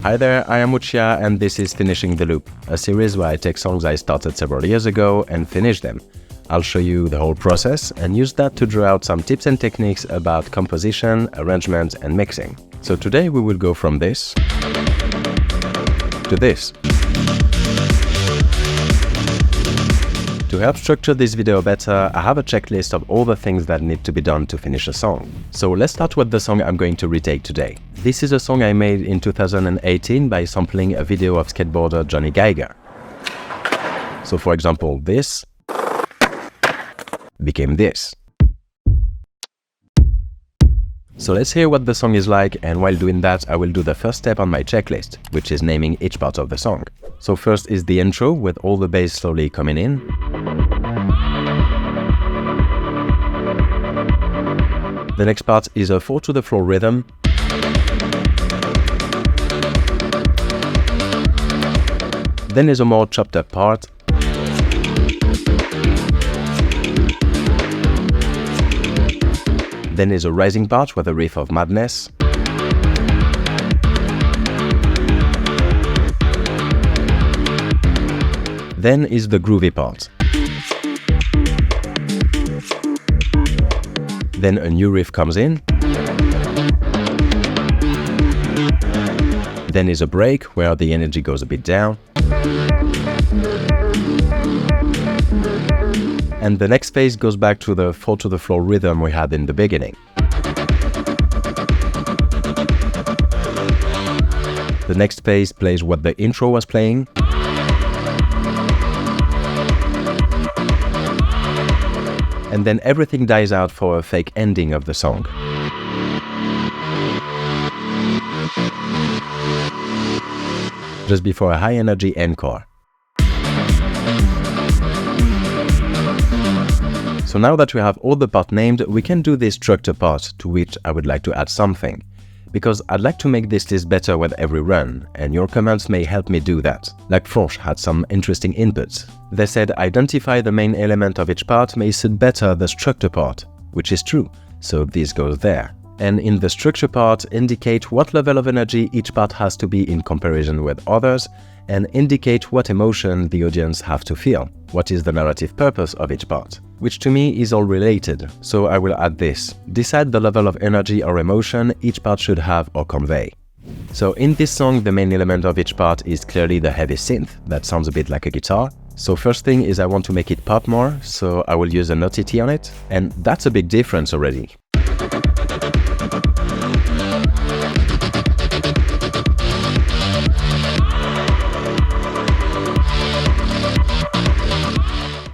Hi there, I am Woochia and this is Finishing the Loop, a series where I take songs I started several years ago and finish them. I'll show you the whole process and use that to draw out some tips and techniques about composition, arrangement and mixing. So today we will go from this to this. To help structure this video better, I have a checklist of all the things that need to be done to finish a song. So let's start with the song I'm going to retake today. This is a song I made in 2018 by sampling a video of skateboarder Jonny Giger. So for example, this became this. So let's hear what the song is like, and while doing that I will do the first step on my checklist, which is naming each part of the song. So first is the intro with all the bass slowly coming in. The next part is a 4-to-the-floor rhythm. Then is a more chopped up part. Then is a rising part with a riff of madness. Then is the groovy part. Then a new riff comes in. Then is a break where the energy goes a bit down. And the next phase goes back to the 4-to-the-floor rhythm we had in the beginning. The next phase plays what the intro was playing. And then everything dies out for a fake ending of the song. Just before a high energy encore. So now that we have all the parts named, we can do this structure part, to which I would like to add something. Because I'd like to make this list better with every run, and your comments may help me do that. Like Frosh had some interesting inputs. They said identify the main element of each part may suit better the structure part, which is true, so this goes there. And in the structure part, indicate what level of energy each part has to be in comparison with others, and indicate what emotion the audience have to feel. What is the narrative purpose of each part? Which to me is all related, so I will add this. Decide the level of energy or emotion each part should have or convey. So in this song, the main element of each part is clearly the heavy synth, that sounds a bit like a guitar. So first thing is I want to make it pop more, so I will use an OTT on it, and that's a big difference already.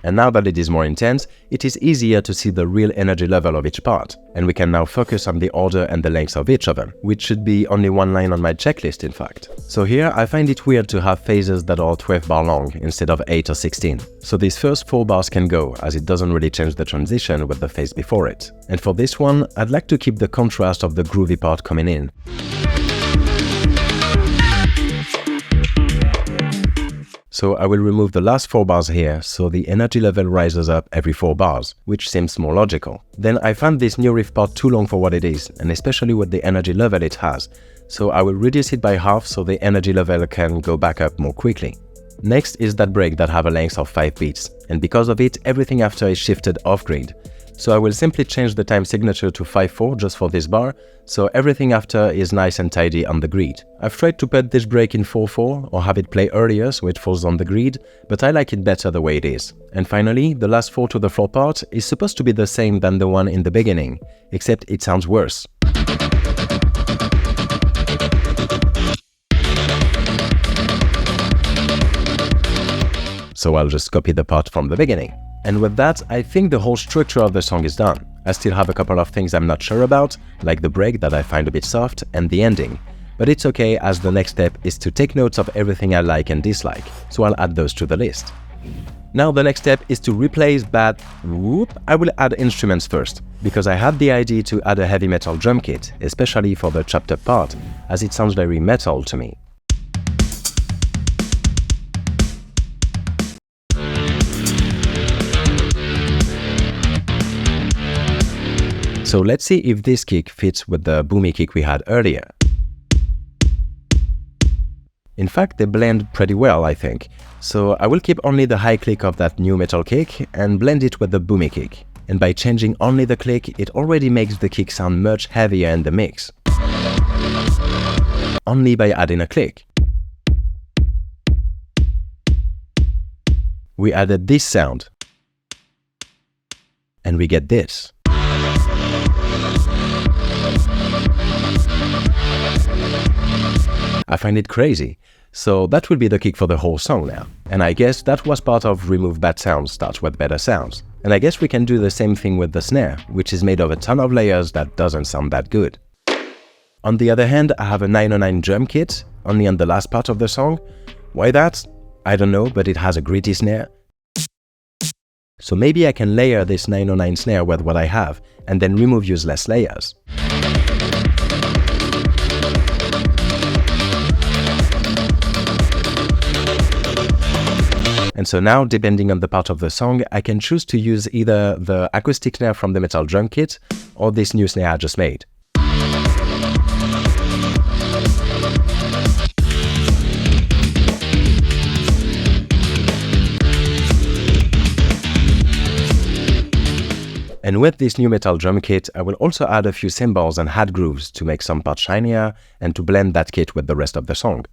And now that it is more intense, it is easier to see the real energy level of each part. And we can now focus on the order and the length of each of them, which should be only one line on my checklist in fact. So here I find it weird to have phases that are 12 bar long instead of 8 or 16. So these first 4 bars can go, as it doesn't really change the transition with the phase before it. And for this one, I'd like to keep the contrast of the groovy part coming in. So I will remove the last 4 bars here, so the energy level rises up every 4 bars, which seems more logical. Then I found this new riff part too long for what it is, and especially with the energy level it has, so I will reduce it by half so the energy level can go back up more quickly. Next is that break that have a length of 5 beats, and because of it, everything after is shifted off-grid. So I will simply change the time signature to 5/4 just for this bar, so everything after is nice and tidy on the grid. I've tried to put this break in 4/4 or have it play earlier so it falls on the grid, but I like it better the way it is. And finally, the last 4-to-the-floor part is supposed to be the same than the one in the beginning, except it sounds worse. So I'll just copy the part from the beginning. And with that, I think the whole structure of the song is done. I still have a couple of things I'm not sure about, like the break that I find a bit soft and the ending. But it's okay, as the next step is to take notes of everything I like and dislike, so I'll add those to the list. Now the next step is to replace bad whoop. I will add instruments first, because I had the idea to add a heavy metal drum kit, especially for the chopped up part, as it sounds very metal to me. So let's see if this kick fits with the boomy kick we had earlier. In fact, they blend pretty well, I think. So I will keep only the high click of that new metal kick and blend it with the boomy kick. And by changing only the click, it already makes the kick sound much heavier in the mix. Only by adding a click. We added this sound. And we get this. I find it crazy. So that will be the kick for the whole song now. And I guess that was part of remove bad sounds, start with better sounds. And I guess we can do the same thing with the snare, which is made of a ton of layers that doesn't sound that good. On the other hand, I have a 909 drum kit, only on the last part of the song. Why that? I don't know, but it has a gritty snare. So maybe I can layer this 909 snare with what I have, and then remove useless layers. And so now, depending on the part of the song, I can choose to use either the acoustic snare from the metal drum kit or this new snare I just made. And with this new metal drum kit, I will also add a few cymbals and hat grooves to make some parts shinier and to blend that kit with the rest of the song.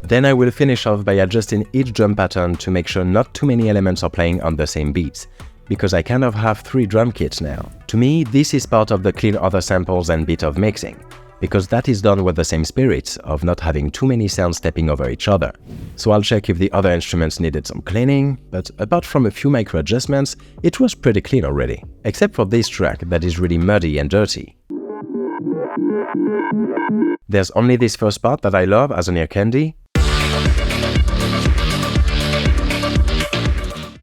Then I will finish off by adjusting each drum pattern to make sure not too many elements are playing on the same beats, because I kind of have 3 drum kits now. To me, this is part of the clean other samples and bit of mixing, because that is done with the same spirit of not having too many sounds stepping over each other. So I'll check if the other instruments needed some cleaning, but apart from a few micro adjustments, it was pretty clean already, except for this track that is really muddy and dirty. There's only this first part that I love as an ear candy.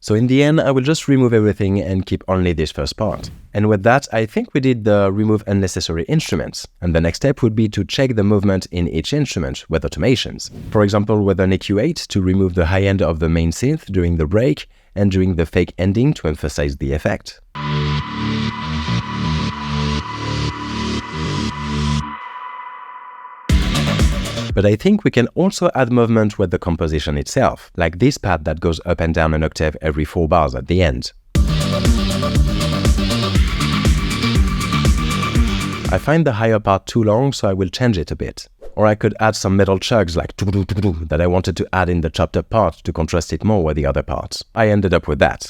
So in the end, I will just remove everything and keep only this first part. And with that, I think we did the remove unnecessary instruments. And the next step would be to check the movement in each instrument with automations. For example, with an EQ8 to remove the high end of the main synth during the break and during the fake ending to emphasize the effect. But I think we can also add movement with the composition itself, like this pad that goes up and down an octave every 4 bars at the end. I find the higher part too long, so I will change it a bit. Or I could add some metal chugs like that I wanted to add in the chopped up part to contrast it more with the other parts. I ended up with that.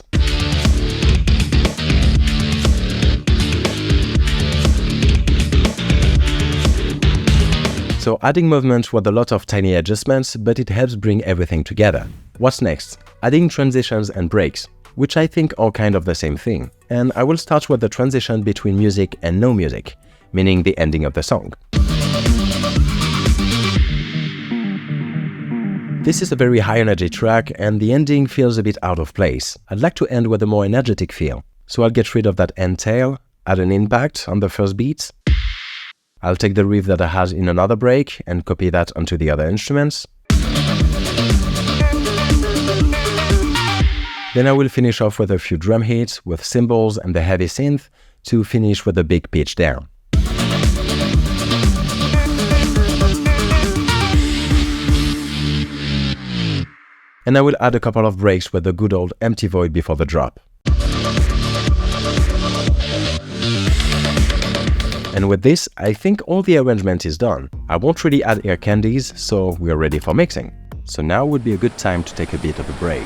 So adding movement with a lot of tiny adjustments, but it helps bring everything together. What's next? Adding transitions and breaks, which I think are kind of the same thing. And I will start with the transition between music and no music, meaning the ending of the song. This is a very high energy track and the ending feels a bit out of place. I'd like to end with a more energetic feel. So I'll get rid of that end tail, add an impact on the first beat. I'll take the riff that I had in another break and copy that onto the other instruments. Then I will finish off with a few drum hits with cymbals and the heavy synth to finish with a big pitch down. And I will add a couple of breaks with the good old empty void before the drop. And with this, I think all the arrangement is done. I won't really add ear candies, so we are ready for mixing. So now would be a good time to take a bit of a break.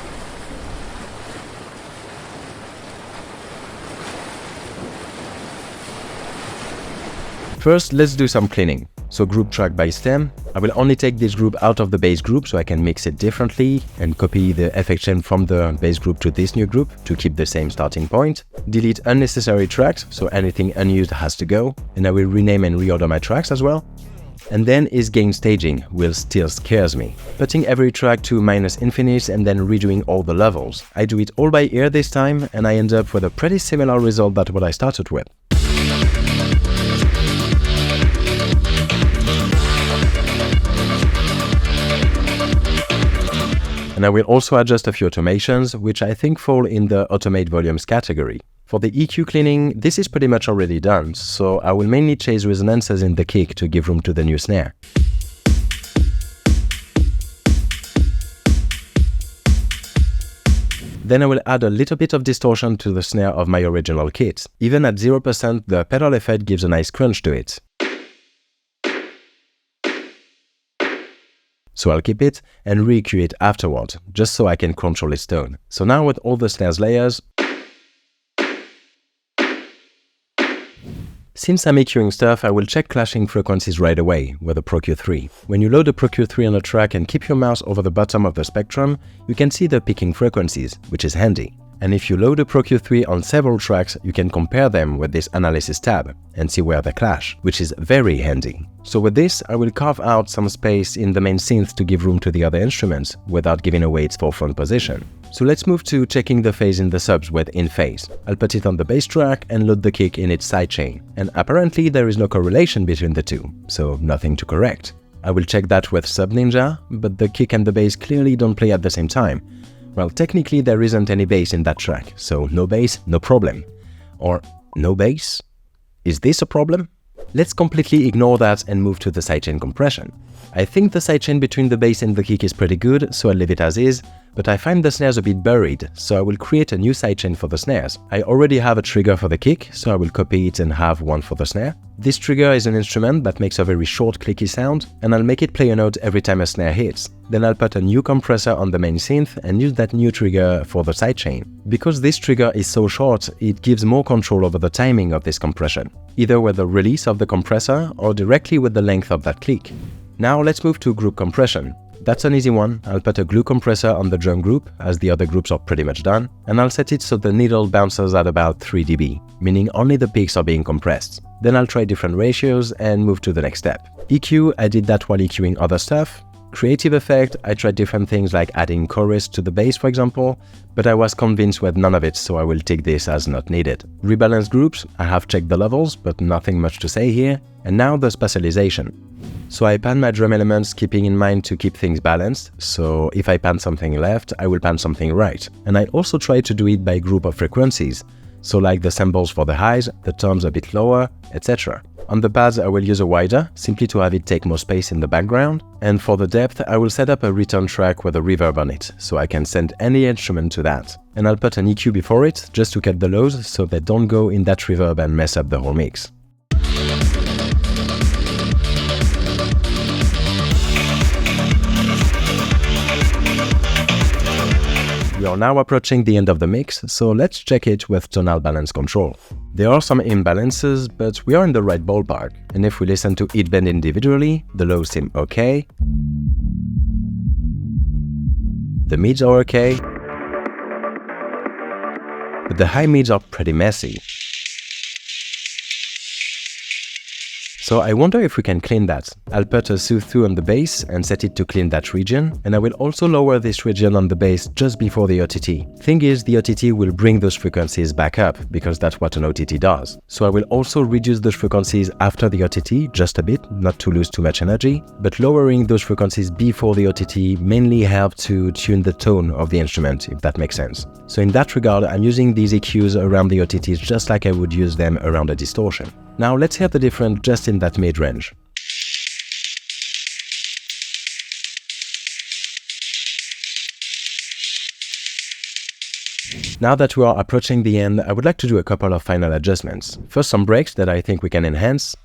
First, let's do some cleaning. So group track by stem. I will only take this group out of the bass group so I can mix it differently and copy the effect chain from the bass group to this new group to keep the same starting point. Delete unnecessary tracks, so anything unused has to go. And I will rename and reorder my tracks as well. And then is gain staging, which still scares me. Putting every track to -infinite and then redoing all the levels. I do it all by ear this time and I end up with a pretty similar result than what I started with. And I will also adjust a few automations, which I think fall in the automate volumes category. For the EQ cleaning, this is pretty much already done, so I will mainly chase resonances in the kick to give room to the new snare. Then I will add a little bit of distortion to the snare of my original kit. Even at 0%, the pedal effect gives a nice crunch to it. So I'll keep it and re-EQ it afterward, just so I can control its tone. So now with all the snares layers, since I'm EQing stuff, I will check clashing frequencies right away with the Pro Q3. When you load the Pro Q3 on a track and keep your mouse over the bottom of the spectrum, you can see the picking frequencies, which is handy. And if you load a Pro Q3 on several tracks, you can compare them with this Analysis tab and see where they clash, which is very handy. So with this, I will carve out some space in the main synth to give room to the other instruments without giving away its forefront position. So let's move to checking the phase in the subs with in phase. I'll put it on the bass track and load the kick in its sidechain. And apparently there is no correlation between the two, so nothing to correct. I will check that with Sub Ninja, but the kick and the bass clearly don't play at the same time. Well, technically there isn't any bass in that track, so no bass, no problem. Or no bass? Is this a problem? Let's completely ignore that and move to the sidechain compression. I think the sidechain between the bass and the kick is pretty good, so I'll leave it as is, but I find the snares a bit buried, so I will create a new sidechain for the snares. I already have a trigger for the kick, so I will copy it and have one for the snare. This trigger is an instrument that makes a very short clicky sound, and I'll make it play a note every time a snare hits. Then I'll put a new compressor on the main synth and use that new trigger for the sidechain. Because this trigger is so short, it gives more control over the timing of this compression, either with the release of the compressor or directly with the length of that click. Now let's move to group compression. That's an easy one. I'll put a glue compressor on the drum group, as the other groups are pretty much done, and I'll set it so the needle bounces at about 3 dB, meaning only the peaks are being compressed. Then I'll try different ratios and move to the next step. EQ, I did that while EQing other stuff. Creative effect, I tried different things like adding chorus to the bass, for example, but I was convinced with none of it, so I will take this as not needed. Rebalance groups, I have checked the levels, but nothing much to say here. And now the spatialisation. So I pan my drum elements keeping in mind to keep things balanced, so if I pan something left, I will pan something right. And I also try to do it by group of frequencies, so like the cymbals for the highs, the toms a bit lower, etc. On the pads I will use a wider, simply to have it take more space in the background, and for the depth I will set up a return track with a reverb on it, so I can send any instrument to that. And I'll put an EQ before it, just to cut the lows so they don't go in that reverb and mess up the whole mix. We are now approaching the end of the mix, so let's check it with tonal balance control. There are some imbalances, but we are in the right ballpark, and if we listen to each band individually, the lows seem okay, the mids are okay, but the high mids are pretty messy. So I wonder if we can clean that. I'll put a Soothe 2 on the bass and set it to clean that region, and I will also lower this region on the bass just before the OTT. Thing is, the OTT will bring those frequencies back up, because that's what an OTT does. So I will also reduce those frequencies after the OTT, just a bit, not to lose too much energy, but lowering those frequencies before the OTT mainly help to tune the tone of the instrument, if that makes sense. So in that regard, I'm using these EQs around the OTTs just like I would use them around a distortion. Now let's hear the difference just in that mid-range. Now that we are approaching the end, I would like to do a couple of final adjustments. First, some breaks that I think we can enhance.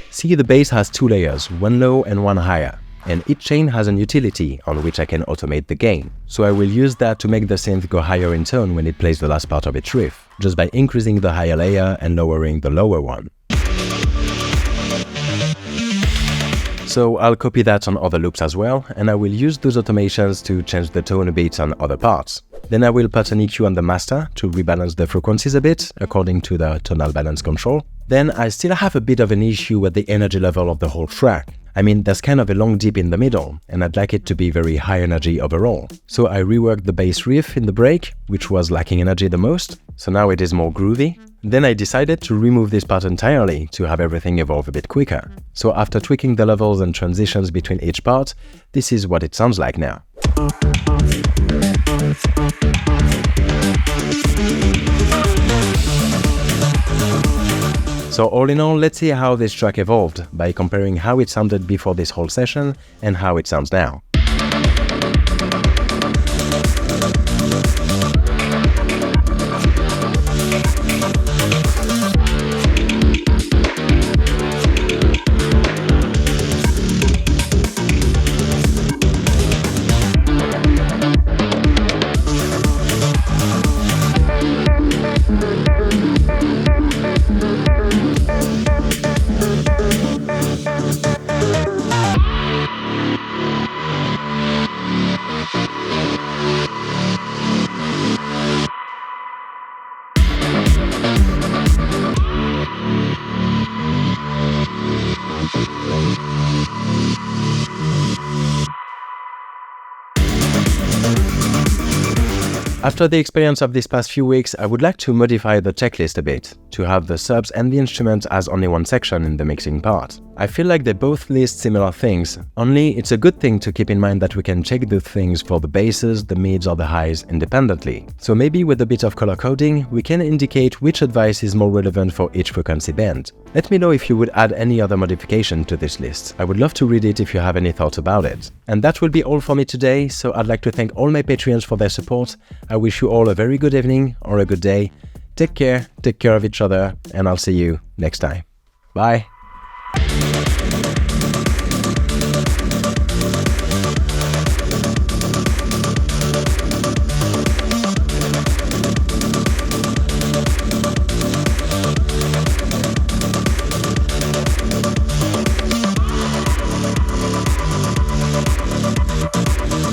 See, the bass has 2 layers, one low and one higher. And each chain has an utility on which I can automate the gain. So I will use that to make the synth go higher in tone when it plays the last part of its riff, just by increasing the higher layer and lowering the lower one. So I'll copy that on other loops as well, and I will use those automations to change the tone a bit on other parts. Then I will put an EQ on the master to rebalance the frequencies a bit, according to the tonal balance control. Then I still have a bit of an issue with the energy level of the whole track. I mean, there's kind of a long dip in the middle, and I'd like it to be very high energy overall. So I reworked the bass riff in the break, which was lacking energy the most, so now it is more groovy. Then I decided to remove this part entirely to have everything evolve a bit quicker. So after tweaking the levels and transitions between each part, this is what it sounds like now. So all in all, let's see how this track evolved by comparing how it sounded before this whole session and how it sounds now. After the experience of these past few weeks, I would like to modify the checklist a bit, to have the subs and the instrument as only one section in the mixing part. I feel like they both list similar things, only it's a good thing to keep in mind that we can check the things for the basses, the mids or the highs independently. So maybe with a bit of color coding, we can indicate which advice is more relevant for each frequency band. Let me know if you would add any other modification to this list. I would love to read it if you have any thoughts about it. And that will be all for me today, so I'd like to thank all my Patreons for their support. I wish you all a very good evening or a good day. Take care of each other, and I'll see you next time. Bye!